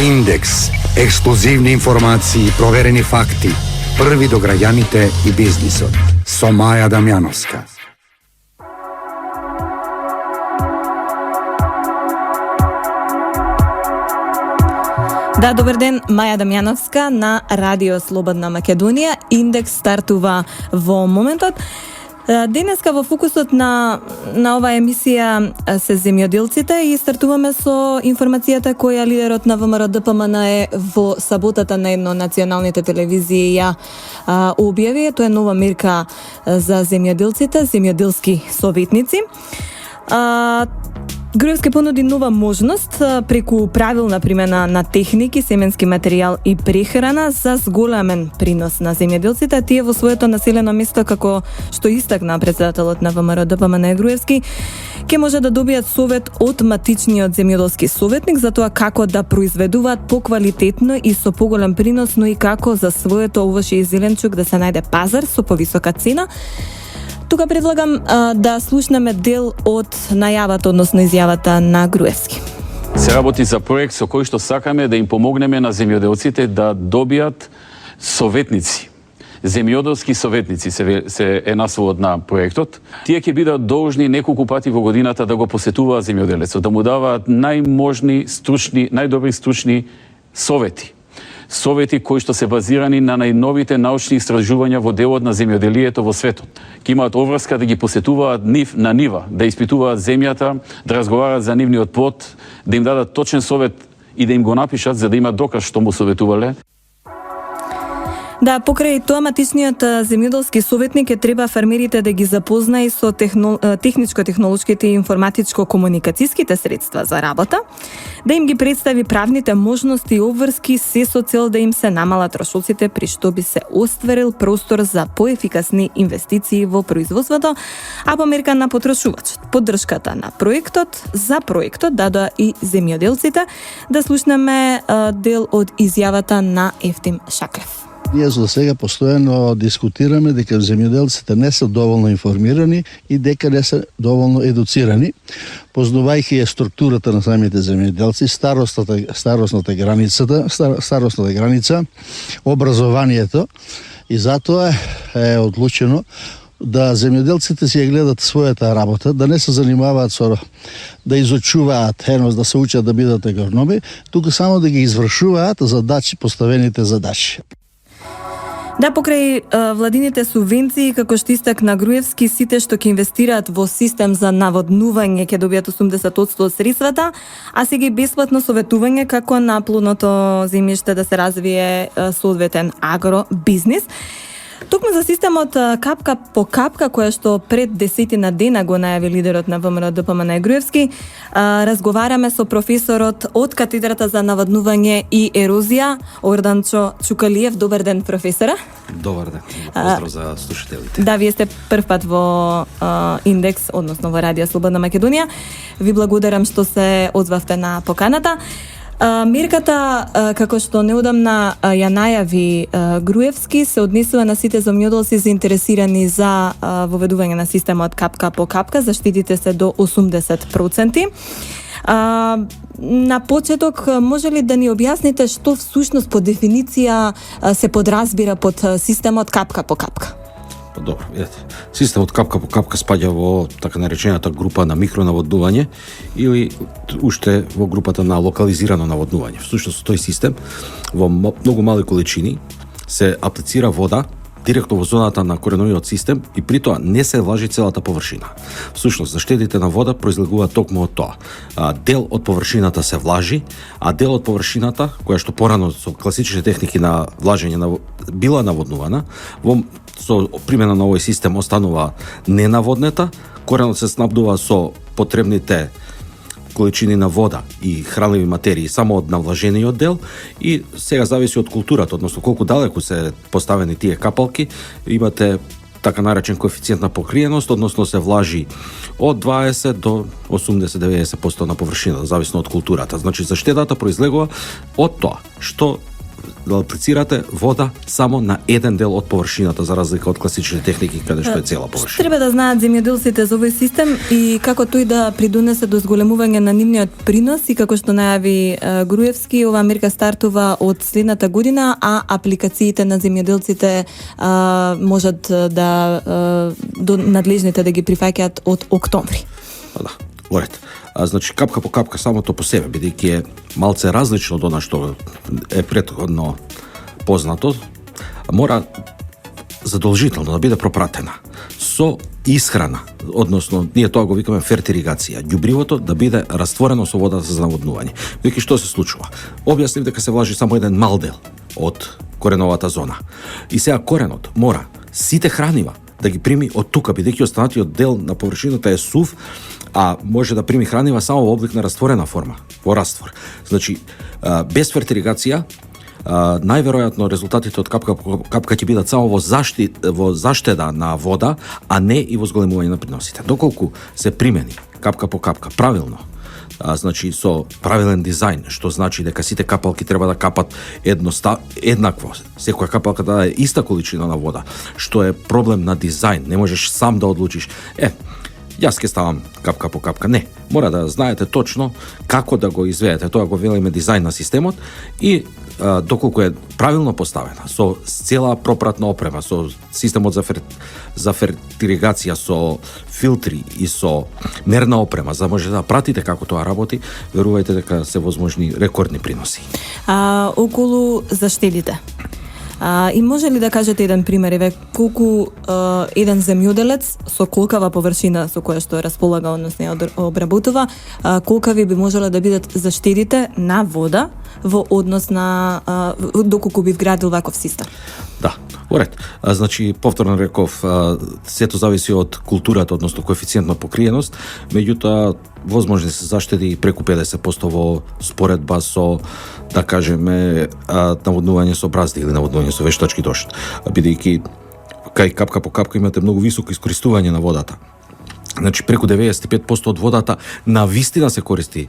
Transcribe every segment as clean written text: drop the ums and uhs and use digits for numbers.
Индекс. Ексклузивни информации, проверени факти. Први до граѓаните и бизнисот. Со Маја Дамјановска. Да, добар ден, Маја Дамјановска на Радио Слободна Македонија. Индекс стартува во моментот. Денеска во фокусот на оваа емисија се земјоделците и стартуваме со информацијата која лидерот на ВМРО ДПМН во саботата на едно националните телевизии ја објави. Тоа е нова мерка за земјоделците, земјоделски советници. Груевски понуди нова можност преку правилна примена на техники, семенски материјал и прехрана за зголемен принос на земјоделците. Тие во своето населено место, како што истакна председателот на ВМРО ДПМН Груевски, ќе може да добијат совет од матичниот земјоделски советник за тоа како да произведуваат поквалитетно и со поголем принос, но и како за своето овоше и зеленчук да се најде пазар со повисока цена. Тука предлагам да слушнеме дел од најавата, односно изјавата на Груевски. Се работи за проект со кој што сакаме да им помогнеме на земјоделците да добијат советници. Земјоделски советници се е насловот на проектот. Тие ќе бидат должни неколку пати во годината да го посетуваат земјоделецот, да му даваат најдобри стручни совети. Совети кои што се базирани на најновите научни истражувања во делот на земјоделието во светот. Ке имаат обврска да ги посетуваат на нива, да испитуваат земјата, да разговараат за нивниот плод, да им дадат точен совет и да им го напишат за да имат доказ што му советувале. Да, покрај тоа матичниот земјоделски советник е треба фермерите да ги запозна и со техничко-технолошките и информатичко-комуникацијските средства за работа, да им ги представи правните можности и обврски, се со цел да им се намалат трошоците, при што би се остварил простор за поефикасни инвестиции во производството, а по мерка на потрошувачот. Поддршката на проектот, за проектот дадоа и земјоделците. Да слушнеме дел од изјавата на Ефтим Шаклев. Ние за сега постојано дискутираме дека земјоделците не се доволно информирани и дека не се доволно едуцирани, познавајќи ја структурата на самите земјоделци, старосната граница, образованието, и затоа е одлучено да земјоделците си ја гледат својата работа, да не се занимаваат со да изучуваат, да се учат да бидат агрономи, туку само да ги извршуваат задачи, поставените задачи. Да, покрај владините субвенции, како што истакна Груевски, сите што ќе инвестираат во систем за наводнување ќе добијат 80% од средствата, а сега и бесплатно советување како на плодното земјиште да се развие соодветен агробизнис. Токму за системот капка по капка, која што пред 10 дена го најави лидерот на ВМРО ДПМН Груевски, разговараме со професорот од катедрата за наводнување и ерозија, Орданчо Чукалиев. Добар ден, професора. Добар ден. Поздрав за слушателите. Да, вие сте прв пат во Индекс, односно во Радио Слободна Македонија. Ви благодарам што се одзвавте на поканата. Мерката, како што неодамна ја најави Груевски, се однесува на сите земјоделци заинтересирани за воведување на системот капка по капка. Заштитите се до 80%. На почеток, може ли да ни објасните што всушност по дефиниција се подразбира под системот капка по капка? Добро, системот капка по капка спаѓа во така наречената група на микронаводнување или уште во групата на локализирано наводнување. Всушност тој систем во многу мали количини се аплицира вода директно во зоната на кореновиот систем и при тоа не се влажи целата површина. Всушност, заштедите на вода произлегуваат токму од тоа. Дел од површината се влажи, а дел од површината, која што порано со класичните техники на влажење била наводнувана, со примена на овој систем останува ненаводнета, коренот се снабдува со потребните количини на вода и хранливи материи само од навлажениот дел и сега зависи од културата, односно колку далеку се поставени тие капалки, имате така наречен коефициент на покриеност, односно се влажи од 20 до 80-90% на површина, зависно од културата. Значи заштедата произлегува од тоа што да аплицирате вода само на еден дел од површината, за разлика од класичните техники каде што е цела Што површина. треба да знаат земјоделците за овој систем и како тој да придонесе до зголемување на нивниот принос и како што најави Груевски, оваа мерка стартува од следната година, а апликациите на земјоделците можат да до надлежните да ги прифаќаат од октомври. Да, уред. Значи, капка по капка самото по себе, бидејќи е малце различно од она што е претходно познато, мора задолжително да биде пропратена со исхрана, односно ние тоа го викаме фертиригација, ѓубривото да биде растворено со водата за наводнување. Бидејќи што се случува? Објаснив дека се влажи само еден мал дел од кореновата зона. И сега коренот мора сите хранива да ги прими од тука, бидејќи останатиот дел на површината е сув, а може да прими хранива само во облик на растворена форма, во раствор. Значи, без фертиригација, најверојатно резултатите од капка по капка ќе бидат само во заштеда на вода, а не и во зголемување на приносите. Доколку се примени капка по капка правилно, значи со правилен дизајн, што значи дека сите капалки треба да капат еднакво, секоја капалка да е иста количина на вода, што е проблем на дизајн, не можеш сам да одлучиш. Јас ќе ставам капка по капка. Не, мора да знаете точно како да го изведете. Тоа го велиме дизајн на системот и доколку е правилно поставена, со цела пропратна опрема, со системот за фертиригација, со филтри и со мерна опрема, за да може да пратите како тоа работи, верувајте дека се возможни рекордни приноси. Околу заштедите. И може ли да кажете еден пример, еве, колку еден земјоделец со колкава површина со која што располага, односно ја обработува, колкави би можеле да бидат заштедите на вода во однос на доколку би вградил ваков систем? Да, уред. Значи, повторно реков, сето зависи од културата, односно коефициент на покриеност, меѓутоа возможни се заштеди и преку 50% во споредба со, да кажеме, наводнување со бразди или наводнување со вештачки дожд, бидејќи кај капка по капка имате многу високо искористување на водата. Значи, преку 95% од водата на вистина се користи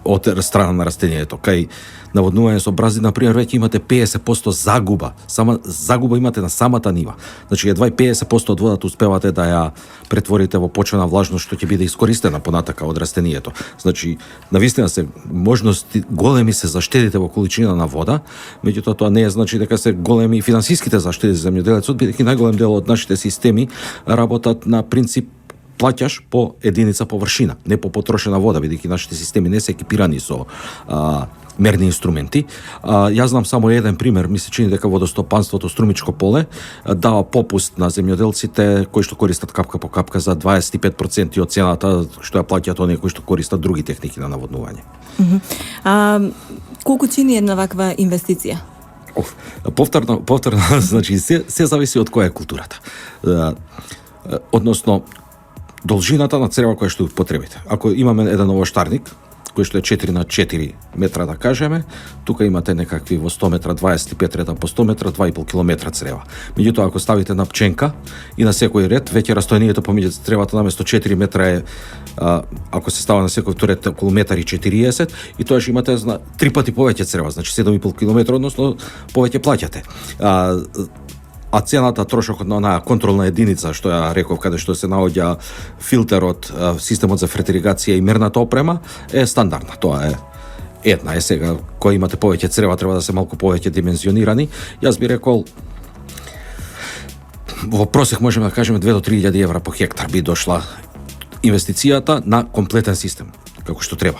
од страна на растението. Кај наводнување со бразди, например, веќе имате 50% загуба. Сама загуба имате на самата нива. Значи, едва и 50% од водата успевате да ја претворите во почвена влажност, што ќе биде искористена понатака од растението. Значи, навистина се можности големи се заштедите во количина на вода, меѓутоа тоа не е значи дека се големи финансиските заштеди за земјоделецот, бидејќи најголем дел од нашите системи работат на принцип плаќаш по единица површина, не по потрошена вода, бидејќи нашите системи не се екипирани со мерни инструменти. Јас знам само еден пример, ми се чини дека водостопанството Струмичко поле дава попуст на земјоделците кои што користат капка по капка за 25% од цената што ја плаќаат оние кои што користат други техники на наводнување. Колку чини една ваква инвестиција? Повторно, значи се зависи од која е културата. Односно, должината на црева која што потребите. Ако имаме еден овоштарник, кој што е 4 на 4 метра, да кажеме, тука имате некакви во 100 метра, 25 реда по 100 метра, 2,5 километра црева. Меѓутоа, ако ставите на пченка и на секој ред, веќе растојанието помеѓу цревата наместо 4 метра е, ако се става на секој ред, околу 1,40 и тоаш имате 3 пати повеќе црева, значи 7,5 километра, односно повеќе плаќате. А цената, трошокот на онаа контролна единица, што ја реков, каде што се наоѓа филтерот, системот за фертиригација и мерната опрема, е стандардна. Тоа е една. Сега, кој имате повеќе црева, треба да се малку повеќе димензионирани. Јас би рекол, во просек можеме да кажеме 2 до 3.000 евра по хектар би дошла инвестицијата на комплетен систем, како што треба.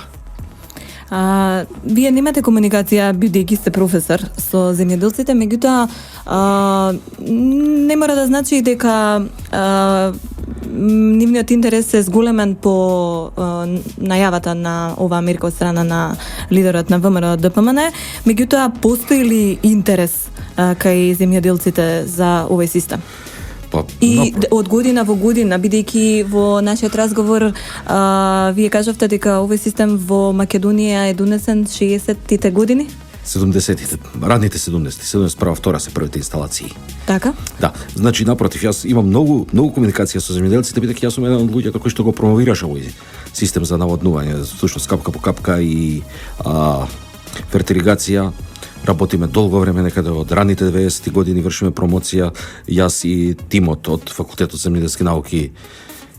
Вие немате комуникација, бидејќи сте професор, со земјоделците, меѓутоа не мора да значи дека нивниот интерес е зголемен по најавата на оваа мерка од страна на лидерот на ВМРО ДПМН, меѓутоа постои ли интерес кај земјоделците за овој систем? И од година во година, бидејќи во нашиот разговор вие кажавте дека овој систем во Македонија е донесен 60-тите години? 70-тите, ранните 71-2 се првите инсталации. Така? Да, значи напротив, јас имам многу комуникација со земјоделците, бидејќи јас сум еден од луѓето кои што го промовираше овој систем за наводнување, всушност капка по капка и фертиригација. работиме долго време некаде од раните 90-ти години, вршиме промоција јас и тимот од Факултетот за земјоделски науки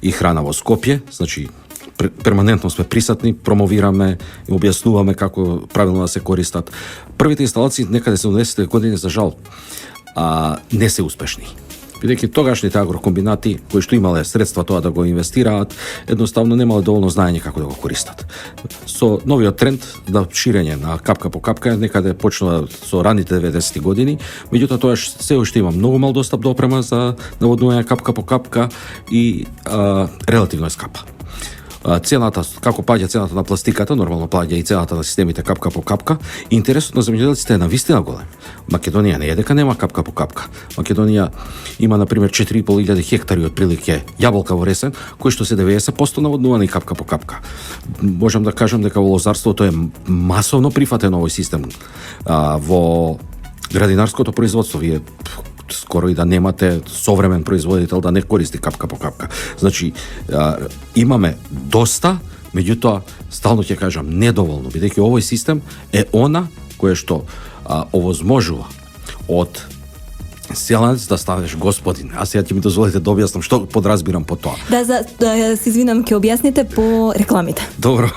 и храна во Скопје, значи перманентно сме присутни, промовираме и објаснуваме како правилно да се користат. Првите инсталации некаде 70-те години за жал не се успешни. Бидејќи тогашните агрокомбинати кои што имале средства тоа да го инвестираат, едноставно немале доволно знаење како да го користат. Со новиот тренд на ширење на капка по капка некаде почнува со раните 90-ти години, меѓутоа тоа се уште има многу мал достап до опрема за наводнување капка по капка и релативно е скапа. Цената, како паѓа цената на пластиката, нормално паѓа и цената на системите капка по капка. Интересот на земјоделците е навистина голем. Македонија не е дека нема капка по капка. Македонија има, например, 4.500 хектари отприлике јаболка во ресен, кои што се 90% наводнувани капка по капка. Можам да кажам дека во лозарството е масовно прифатен овој систем. Во градинарското производство вие скоро и да немате современ производител да не користи капка по капка. Значи, имаме доста, меѓутоа, стално ќе кажам, недоволно, бидејќи овој систем е она кое што овозможува од селенец да станеш господин. А сега ќе ми дозволите да објаснам што подразбирам по тоа. Да, се извинам, ќе објасните по рекламите. Добро.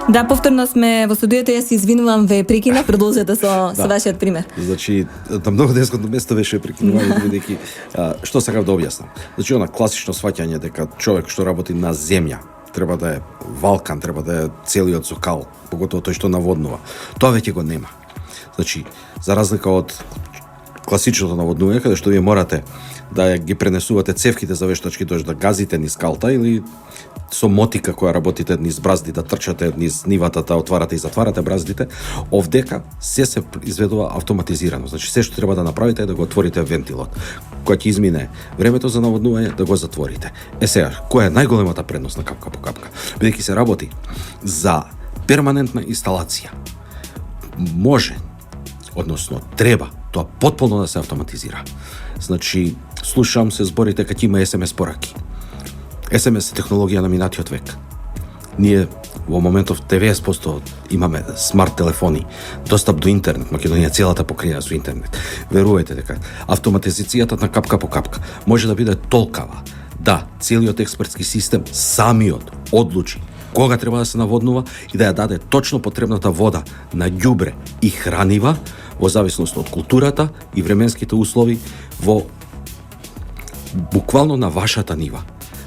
Да, повторно сме во студиото, јас се извинувам, ве прекина, продолжете со вашиот пример. Значи, на многу деското место беше прекинување, бидејќи што сакав да објаснам. Значи, она класично сваќање дека човек што работи на земја треба да е валкан, треба да е целиот сокал, поготово тој што наводнува. Тоа веќе го нема. Значи, за разлика од класичното наводнување, каде што вие морате да ги пренесувате цевките за вештачки дожд, да газите низ калта или со мотика која работите низ бразди, да трчате низ нивата, да отварате и затварате браздите, овдека се изведува автоматизирано. Значи, се што треба да направите е да го отворите вентилот. Кога ќе измине времето за наводнување, да го затворите. Сега, која е најголемата предност на капка по капка? Бидејќи се работи за перманентна инсталација. Може, односно треба, тоа потполно да се автоматизира. Значи, слушам се зборите како има SMS пораки. SMS е технологија на минатиот век. Ние во моментов 90% имаме смарт телефони, достап до интернет, Македонија целата покриена со интернет. Верувајте дека автоматизацијата на капка по капка може да биде толкава да целиот експертски систем самиот одлучи кога треба да се наводнува и да ја даде точно потребната вода на ѓубре и хранива во зависност од културата и временските услови во буквално на вашата нива.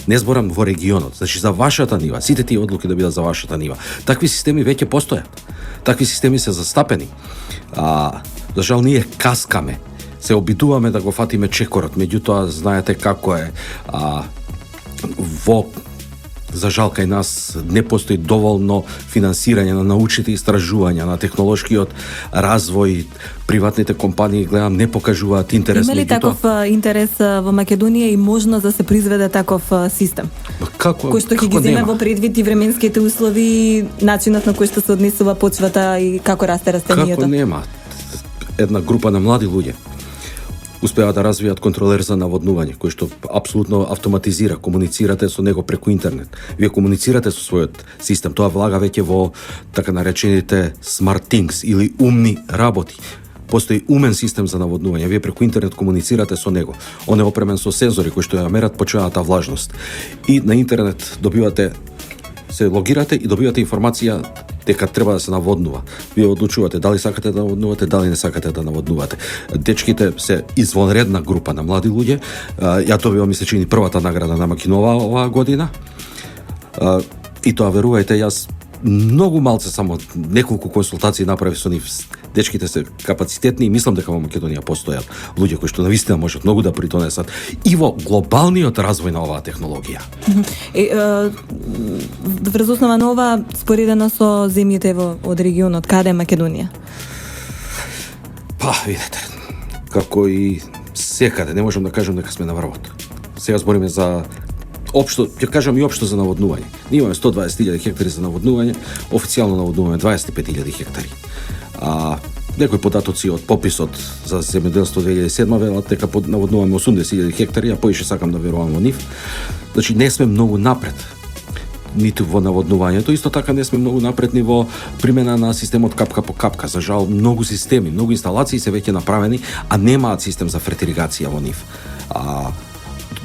Не зборам во регионот, значи за вашата нива, сите тие одлуки да бидат за вашата нива. Такви системи веќе постојат. Такви системи се застапени. За жал ние каскаме. Се обидуваме да го фатиме чекорот, меѓутоа знаете како е. За жал кај нас не постои доволно финансирање на научните истражувања, на технолошкиот развој. Приватните компании, гледам, не покажуваат интерес. Има ли таков интерес во Македонија и можност да се произведе таков систем? Кој што ќе ги земе во предвид и временските услови, начинот на кој што се однесува почвата и како расте растенијата? Како нема? Една група на млади луѓе успеа да развијат контролер за наводнување, кој што апсолутно автоматизира, комуницирате со него преку интернет. Вие комуницирате со својот систем, тоа влага веќе во така наречените smart things или умни работи. Постои умен систем за наводнување, вие преку интернет комуницирате со него. Он е опремен со сензори кои што ја мерат почвената влажност. И на интернет добивате, се логирате и добивате информација дека треба да се наводнува. Вие одлучувате дали сакате да наводнувате, дали не сакате да наводнувате. Дечките се извонредна група на млади луѓе. Ја добивам, ми се чини, првата награда на Макинова оваа година. И тоа, верувајте, јас многу малце, само неколку консултации направи со нив. Дечките се капацитетни и мислам дека во Македонија постојат луѓе кои што навистина можат многу да придонесат и во глобалниот развој на оваа технологија. Врз основа на ова, споредено со земјите од регионот, каде е Македонија? Видете, како и секаде, не можам да кажам дека сме на врвот. Сега збориме за општо, ќе кажам и општо за наводнување. Ние имаме 120.000 хектари за наводнување, официјално наводнуваме 25.000 хектари. Некои податоци од пописот за земјоделство 2007 велат дека наводнуваме 80.000 хектари, а поише сакам да верувам во нив. Значи, не сме многу напред. ниту во наводнувањето. Исто така не сме многу напредни во примена на системот капка по капка. За жал, многу системи, многу инсталации се веќе направени, а немаат систем за фертиригација во нив.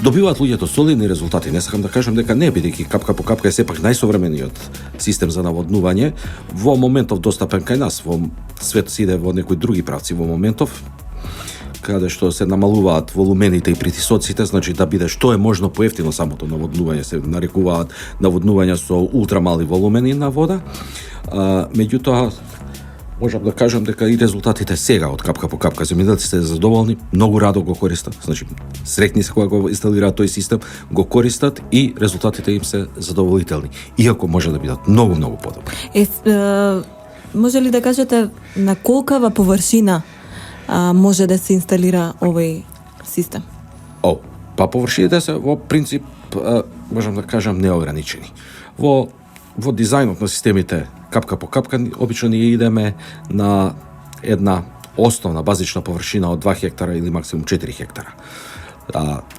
Добиваат луѓето солидни резултати. Не сакам да кажам дека не, бидејќи капка по капка е сепак најсовремениот систем за наводнување. Во моментов достапен кај нас, во свет се иде во некои други правци во моментов, каде што се намалуваат волумените и притисоците, значи да биде што е можно поевтино самото наводнување, се нарекуваат наводнувања со ултрамали волумени на вода. Меѓутоа, можам да кажам дека и резултатите сега од капка по капка земјоделците се задоволни, многу радо го користат, значи среќни се кога го инсталираат тој систем, го користат и резултатите им се задоволителни, иако може да бидат многу подобри. Може ли да кажете на колкава површина може да се инсталира овој систем? Па површините се во принцип, можам да кажам, неограничени. Во дизајнот на системите капка по капка, обично ние идеме на една основна базична површина од 2 хектара или максимум 4 хектара.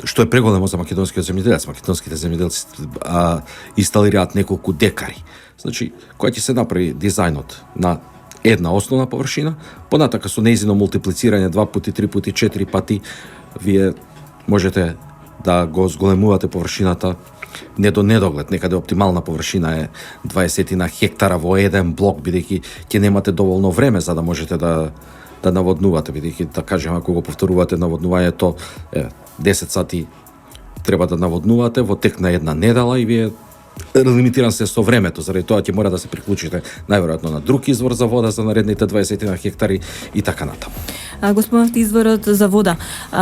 Што е преголемо за македонскиот земјоделец. Македонските земјоделци инсталираат неколку декари. Значи, која ќе се направи дизајнот на една основна површина, понатака со нејзино мултиплицирање 2 пати, 3 пати, 4 пати, вие можете да го зголемувате површината не до недоглед. Некаде оптимална површина е 20 на хектара во еден блок, бидејќи ќе немате доволно време за да можете да наводнувате, бидејќи, да кажем, ако го повторувате наводнувањето 10 сати треба да наводнувате во тек на една недела и вие лимитиран се со времето, заради тоа ќе мора да се приклучите најверојатно на друг извор за вода за наредните 20 на хектари и така натаму. Го спомнавте изворот за вода.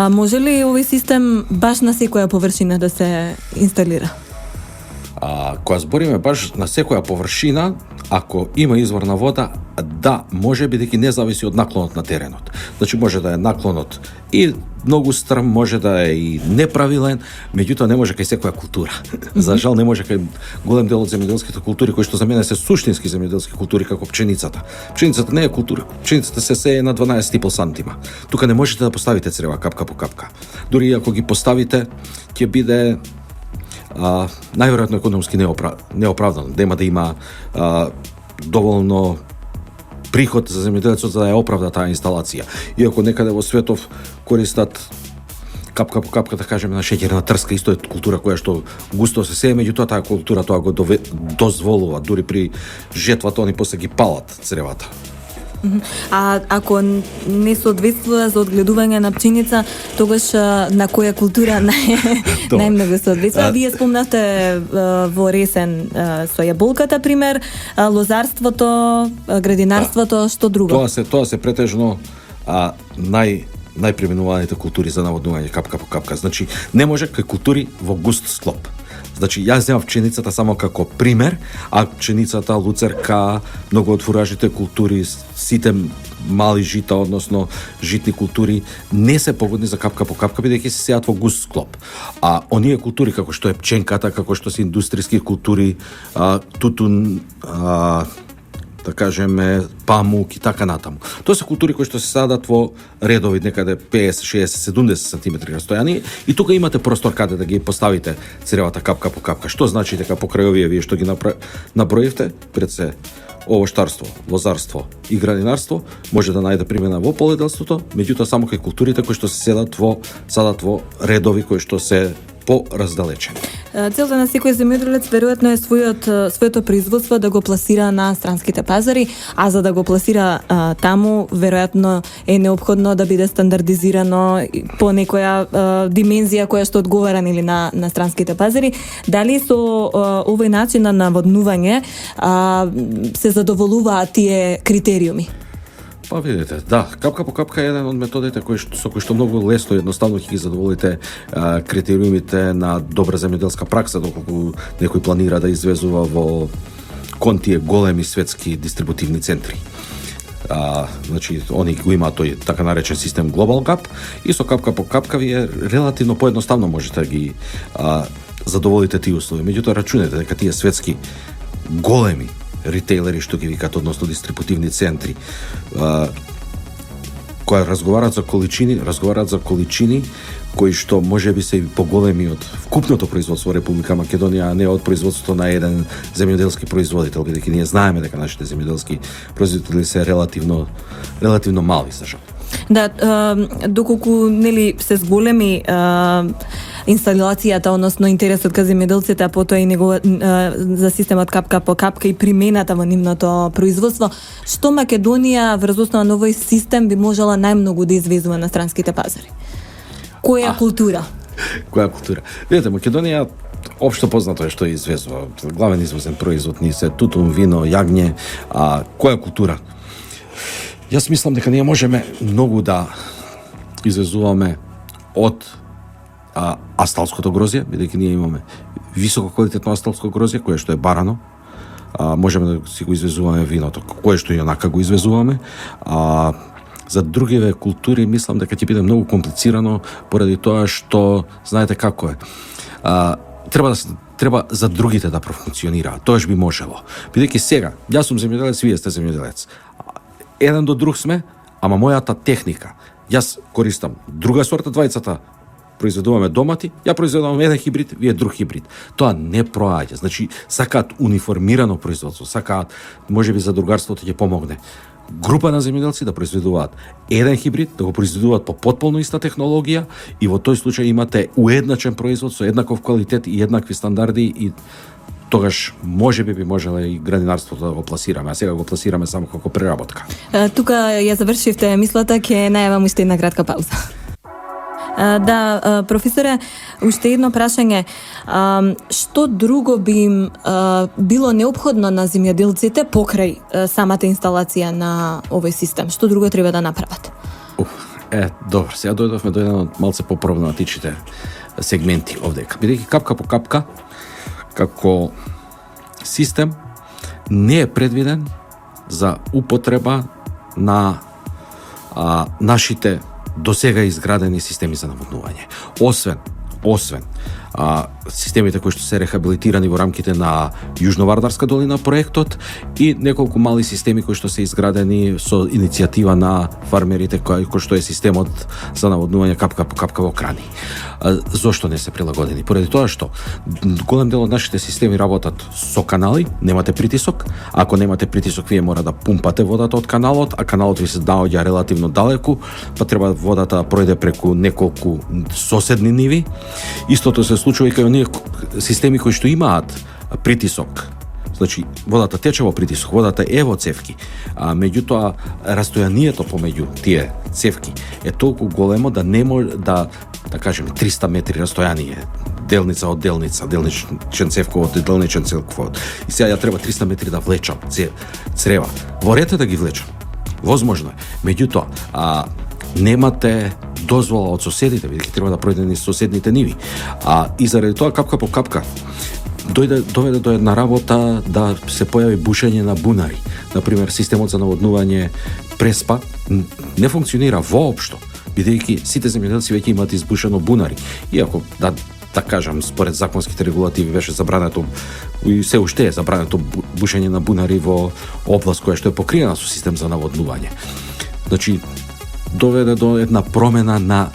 Може ли овој систем баш на секоја површина да се инсталира? Кога збориме баш на секоја површина, ако има извор на вода, да, може, бидејќи не зависи од наклонот на теренот. Значи може да е наклонот и многу стрм, може да е и неправилен, меѓутоа не може кај секоја култура. За жал не може кај голем дел од земјоделските култури, кои што за мене се суштински земјоделски култури, како пченицата. Пченицата не е култура. Пченицата се сее на 12,5 сантима. Тука не можете да поставите црева капка по капка. Дури ако ги поставите, ќе биде најверојатно економски неоправдано. Нема да има доволно приход за земјоделецот за да ја оправда таа инсталација. Иако некаде во светов користат капка по капка, да кажеме, на шеќерна трска, исто е култура која што густо се сее, меѓутоа таа култура тоа го дозволува, дури при жетвата они после ги палат цревата. Ако не соодветствува за одгледување на пченица, тогаш на која култура најмногу соодветствува? Вие спомнавте во ресен со јаболката пример, лозарството, градинарството, што друго? Тоа се претежно најпременуваните култури за наводнување капка по капка. Значи, не може кај култури во густ склоп. Значи, јас земам пченицата само како пример, а пченицата, луцерка, многу од фуражите култури, сите мали жита, односно житни култури, не се погодни за капка по капка, бидејќи се сеат во густ склоп. А оние култури, како што е пченката, како што се индустријски култури, тутун, да кажеме, памук и така натаму. Тоа се култури кои што се садат во редови некаде 50, 60, 70 сантиметри растојани и тука имате простор каде да ги поставите цревата капка по капка. Што значи дека покрај овие вие што ги наброивте, пред се овоштарство, лозарство и градинарство може да најде примена во поледелството, меѓутоа само кај културите кои што се садат во редови кои што се по-раздалечени. Целта на секој земјоделец веројатно е своето производство да го пласира на странските пазари, а за да го пласира таму, веројатно е неопходно да биде стандардизирано по некоја димензија која што одговара нели на странските пазари. Дали со овој начин на наводнување се задоволуваат тие критериуми? Па видите, да, капка по капка е еден од методите со кои што многу лесно и едноставно ќе ги задоволите критериумите на добра земјоделска пракса, доколку некој планира да извезува во кон тие големи светски дистрибутивни центри. Значи, они го имаат тој така наречен систем Global Gap и со капка по капка вие релативно поедноставно можете да ги задоволите тие услови. Меѓутоа, рачунете дека тие светски големи ритейлери што ги викаат, односно дистрибутивни центри, кога разговараат за количини кои што може би се и поголеми од вкупното производство во Република Македонија, а не од производството на еден земјоделски производител, бидејќи ние знаеме дека нашите земјоделски производители се релативно мали за жал. Да, доколку нели се зголеми инсталацијата, односно интересот кај земјоделците, а потоа и за системот капка по капка и примената во нивното производство, што Македонија врз основа на овој систем би можела најмногу да извезува на странските пазари? Која култура? Која култура? Видете, Македонија општо познато е што извезува. Главен извозен производ ни се тутун, вино, јагње, а која култура? Јас мислам дека ние можеме многу да извезуваме од асталското грозје, бидејќи ние имаме високо квалитетно асталско грозје, кое што е барано. Можеме да си го извезуваме виното, кое што и онака го извезуваме. За другиве култури мислам дека ќе биде многу комплицирано поради тоа што знаете како е. Треба за другите да профункционираат. Тоаш би можело. Бидејќи сега, јас сум земјоделец, вие сте земјоделец. Еден до друг сме, ама мојата техника. Јас користам друга сорта, двајцата произведуваме домати, ја произведувам еден хибрид, вие друг хибрид. Тоа не проаѓа. Значи, сакаат униформирано производство, сакаат, можеби за другарството ќе помогне. Група на земјоделци да произведуваат еден хибрид, да го произведуваат по потполно иста технологија и во тој случај имате уедначен производ со еднаков квалитет и еднакви стандарди и тогаш можеби би можело и градинарството да го пласираме, а сега го пласираме само како преработка. Тука ја завршивте мислата, ќе најавам уште една кратка пауза. Да, професоре, уште едно прашање. Што друго би им било неопходно на земјоделците покрај самата инсталација на овој систем? Што друго треба да направат? Добро, сега дојдовме до еден од малце по-проблематичните сегменти овдека. Бидејќи капка по капка, како систем, не е предвиден за употреба на нашите досега изградени системи за наводнување. Освен системите кои што се рехабилитирани во рамките на Јужновардарска долина проектот и неколку мали системи кои што се изградени со иницијатива на фармерите кои што е системот за наводнување капка по капка во Крани. Зошто не се прилагодени? Поради тоа што голем дел од нашите системи работат со канали, немате притисок. Ако немате притисок, вие мора да пумпате водата од каналот, а каналот ви се наоѓа релативно далеку, па треба водата да пројде преку неколку соседни ниви. Истото се случува и кај оние системи кои што имаат притисок. Значи, водата тече во притисок, водата е во цевки, а меѓутоа растојанието помеѓу тие цевки е толку големо да не може да кажеме 300 метри растојание, делница од делница, делничен цевковод од делничен цевковод. И сега ја треба 300 метри да влечам црева. Во ред е да ги влечам. Возможно е. Меѓутоа, немате дозвола од соседите, бидејќи треба да пројде низ соседните ниви. И заради тоа капка по капка доведе до една работа да се појави бушење на бунари. Например, системот за наводнување Преспа не функционира воопшто, бидејќи сите земјоделци веќе имаат избушено бунари. Иако, да кажам, според законските регулативи беше забрането и се уште е забрането бушење на бунари во област која што е покриена со систем за наводнување. Значи, доведе до една промена на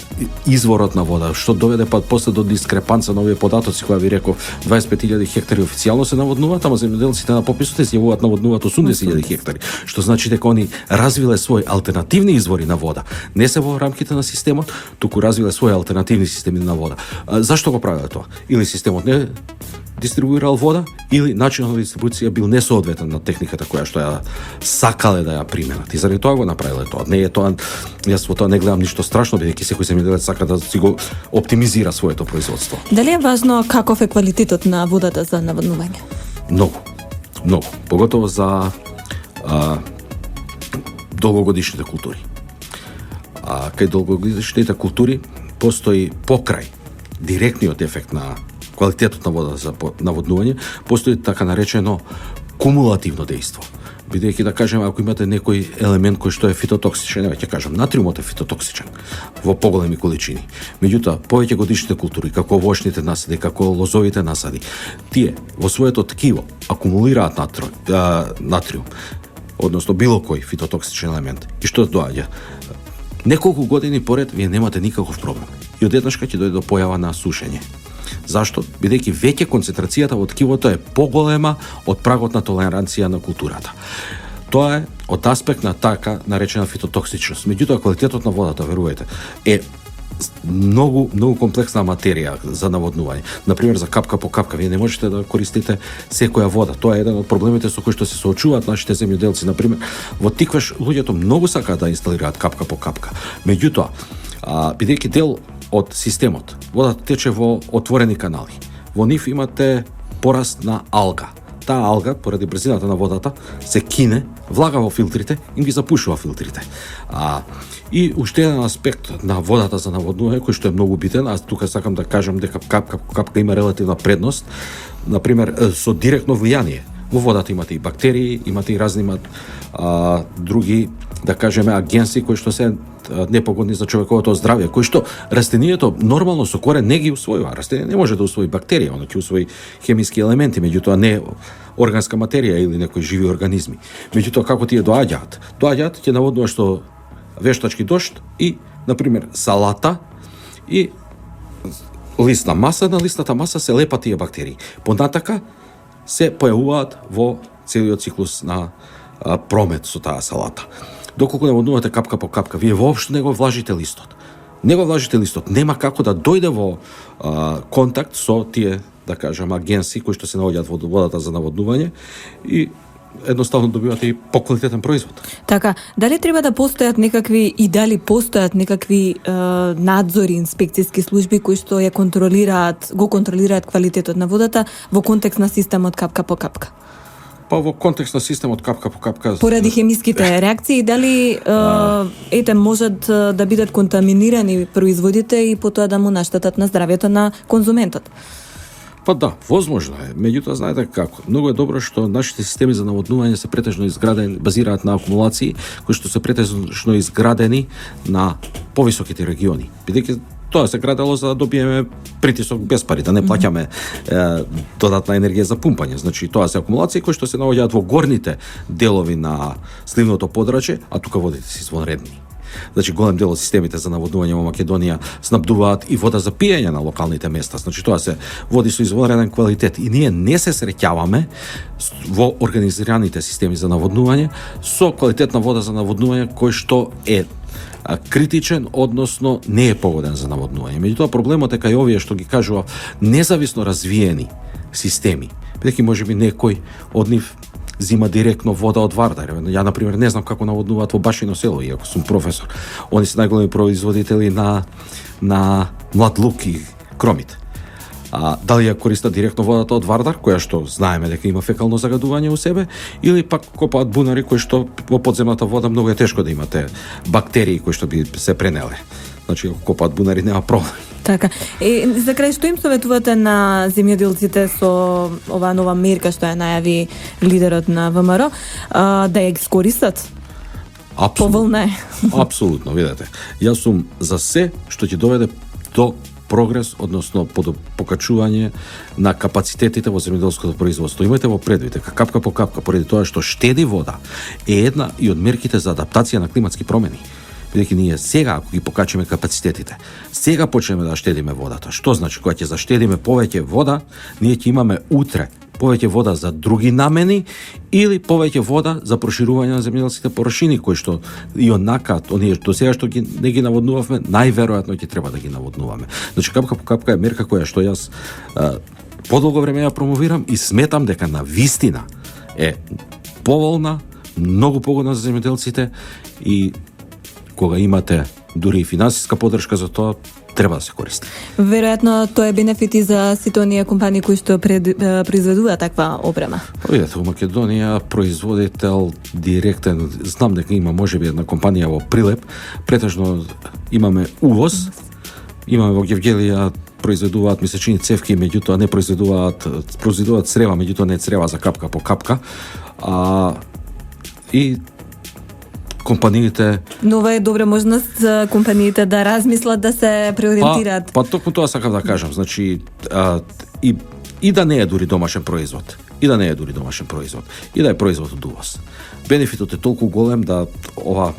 изворот на вода, што доведе после до дискрепанца на овие податоци, која ви реков 25.000 хектари официјално се наводнуваат, ама земјоделците на пописот изјавуваат наводнуваат 80.000 хектари, што значи дека они развиле свои алтернативни извори на вода. Не се во рамките на системот, туку развиле свои алтернативни системи на вода. Зашто го правеле тоа? Или системот не дистрибуирал вода, или начинот на дистрибуција бил несоодветен на техниката која што ја сакале да ја применат. И заради тоа го направиле тоа. Не е тоа, јас во тоа не гледам ништо страшно, бидејќи секој земјоделец сака да си го оптимизира своето производство. Дали е важно каков е квалитетот на водата за наводнување? Многу. Поготово за долгогодишните култури. Кај долгогодишните култури постои покрај директниот ефект на квалитетот на вода за наводнување, постои така наречено кумулативно дејство. Бидејќи да кажеме, ако имате некој елемент кој што е фитотоксичен, ќе кажам, натриумот е фитотоксичен во поголеми количини. Меѓутоа, повеќе годишните култури, како овошните насади, како лозовите насади, тие во своето ткиво акумулираат натриум, односно било кој фитотоксичен елемент. И што доаѓа? неколку години поред вие немате никаков проблем. И одеднашка ќе дојде до појава на сушење. Зашто? Бидејќи веќе концентрацијата во ткивото е поголема од прагот на толеранција на културата. Тоа е од аспект на така наречена фитотоксичност. Меѓутоа, квалитетот на водата, верувајте, е многу комплексна материја за наводнување. Например, за капка по капка, вие не можете да користите секоја вода. Тоа е еден од проблемите со кои што се соочуваат нашите земјоделци. Например, во Тиквеш луѓето многу сакаат да инсталираат капка по капка. Меѓутоа, бидејќи дел од системот, водата тече во отворени канали. Во нив имате пораст на алга. Таа алга, поради брзината на водата, се кине, влага во филтрите и ги запушува филтрите. И уште еден аспект на водата за наводнување, кој што е многу битен, аз тука сакам да кажам дека капка по капка има релативна предност, например, со директно влијание. Во водата имате и бактерии, имате и разни други, да кажеме, агенси кои што се непогодни за човековото здравје, кои што растението нормално со корен не ги усвојува. Растение не може да усвои бактерија, оно ќе усвои хемиски елементи, меѓутоа не органска материја или некои живи организми. Меѓутоа, како тие доаѓаат? Доаѓаат, ќе наводнуваш со вештачки дожд и, например, салата и листна маса, на листната маса се лепат тие бактерии. Понатака се појавуваат во целиот циклус на промет со таа салата. Доколку наводнувате капка по капка, вие воопшто не го влажите листот. Не го влажите листот, нема како да дојде во контакт со тие, да кажам, агенси кои што се наоѓаат во водата за наводнување и едноставно добивате и поквалитетен производ. Така, дали треба да постојат некакви и дали постојат некакви надзори, инспекцијски служби кои што го контролираат квалитетот на водата во контекст на системот капка по капка? Па во контекст на системот капка по капка... Поради хемиските реакции, дали можат да бидат контаминирани производите и потоа да му наштетат на здравјето на конзументот? Па да, возможно е. Меѓутоа, знаете како, многу е добро што нашите системи за наводнување се претежно изградени, базираат на акумулации, кои што се претежно изградени на повисоките региони. Бидејќи тоа се градело за да добиеме притисок без пари, да не плаќаме додатна енергија за пумпање. Значи, тоа се акумулации кои што се наоѓаат во горните делови на сливното подрачје, а тука водите се извонредни. Значи, голем дел од системите за наводнување во Македонија снабдуваат и вода за пиење на локалните места. Значи, тоа се води со извонреден квалитет и ние не се среќаваме во организираните системи за наводнување со квалитетна вода за наводнување кој што е критичен, односно не е погоден за наводнување. Меѓутоа, проблемот е кај овие што ги кажува независно развиени системи. Бидејќи можеби некој од нив зима директно вода од Вардар. Ја, например, не знам како наводнуваат во Башино село, иако сум професор. Они се најголеми производители на млад лук и кромит. Дали ја користат директно водата од Вардар, која што знаеме дека има фекално загадување у себе, или пак копаат бунари кои што во подземната вода многу е тешко да имате бактерии кои што би се пренеле. Значи, ако копаат бунари, нема проблем. Така. За крај, што им советувате на земјоделците со оваа нова мерка што ја најави лидерот на ВМРО, да ја искористат? Поволна е. Апсолутно, видете. Јас сум за се што ќе доведе до прогрес, односно покачување на капацитетите во земјоделското производство. Имате во предвид дека капка по капка, поради тоа што штеди вода, е една и од мерките за адаптација на климатски промени. Бидејќи ние сега, ако ги покачиме капацитетите, сега почнеме да штедиме водата. Што значи, кога ќе заштедиме повеќе вода, ние ќе имаме утре повеќе вода за други намени или повеќе вода за проширување на земјоделските површини кои што и онака, оние до сега што не ги наводнувавме, најверојатно ќе треба да ги наводнуваме. Значи, капка по капка е мерка која што јас подолго време ја промовирам и сметам дека на вистина е поволна, многу погодна за земјоделците и кога имате дури и финансиска поддршка за тоа, треба да се користи. Веројатно тоа е бенефит и за сите оние компании кои што произведуваат таква опрема. Видете, во Македонија производител директен, знам дека има можеби една компанија во Прилеп, претежно имаме увоз, имаме во Гевгелија произведуваат месечини цевки, меѓутоа не произведуваат црева, меѓутоа не црева за капка по капка. И компаниите... Но ова е добра можност за компаниите да размислат, да се преориентираат. Па токму тоа сакам да кажам. Значи, и да не е дури домашен производ. И да е производ од увоз. Бенефитот е толку голем да ова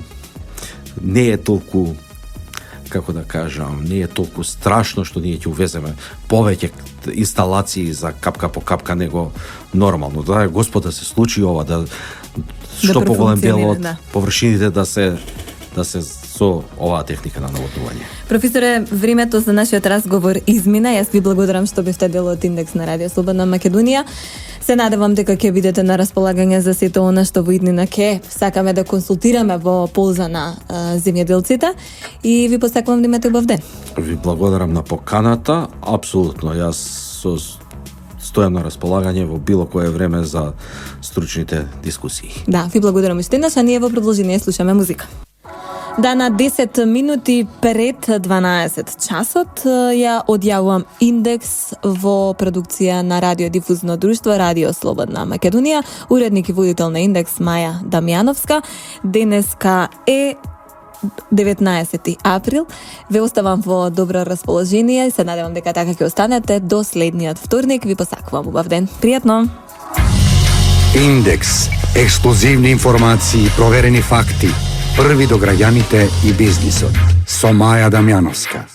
не е толку, како да кажам, не е толку страшно што ние ќе увеземе повеќе инсталации за капка по капка, него нормално. Да, Господ да се случи ова, да што поголем дел од површините да се со оваа техника на наводнување. Професоре, времето за нашиот разговор измина. Јас ви благодарам што бевте дел од Индекс на Радио Слободна Македонија. Се надевам дека ќе бидете на располагање за сето она што во иднина ќе сакаме да консултираме во полза на земјоделците и ви посакувам да имате убав ден. Ви благодарам на поканата. Апсолутно, јас стојам на располагање во било кое време за стручните дискусии. Да, ви благодарам уште еднаш, а ние во продолжение слушаме музика. Да, на 10 минути пред 12 часот ја одјавувам Индекс во продукција на Радиодифузно друштво Радио Слободна Македонија, уредник и водител на Индекс Маја Дамјановска. Денеска е 19 април. Ве оставам во добро расположение и се надевам дека така ќе останете до следниот вторник. Ви посакувам убав ден. Пријатно! Индекс. Ексклузивни информации, проверени факти. Први до граѓаните и бизнисот. Со Маја Дамјановска.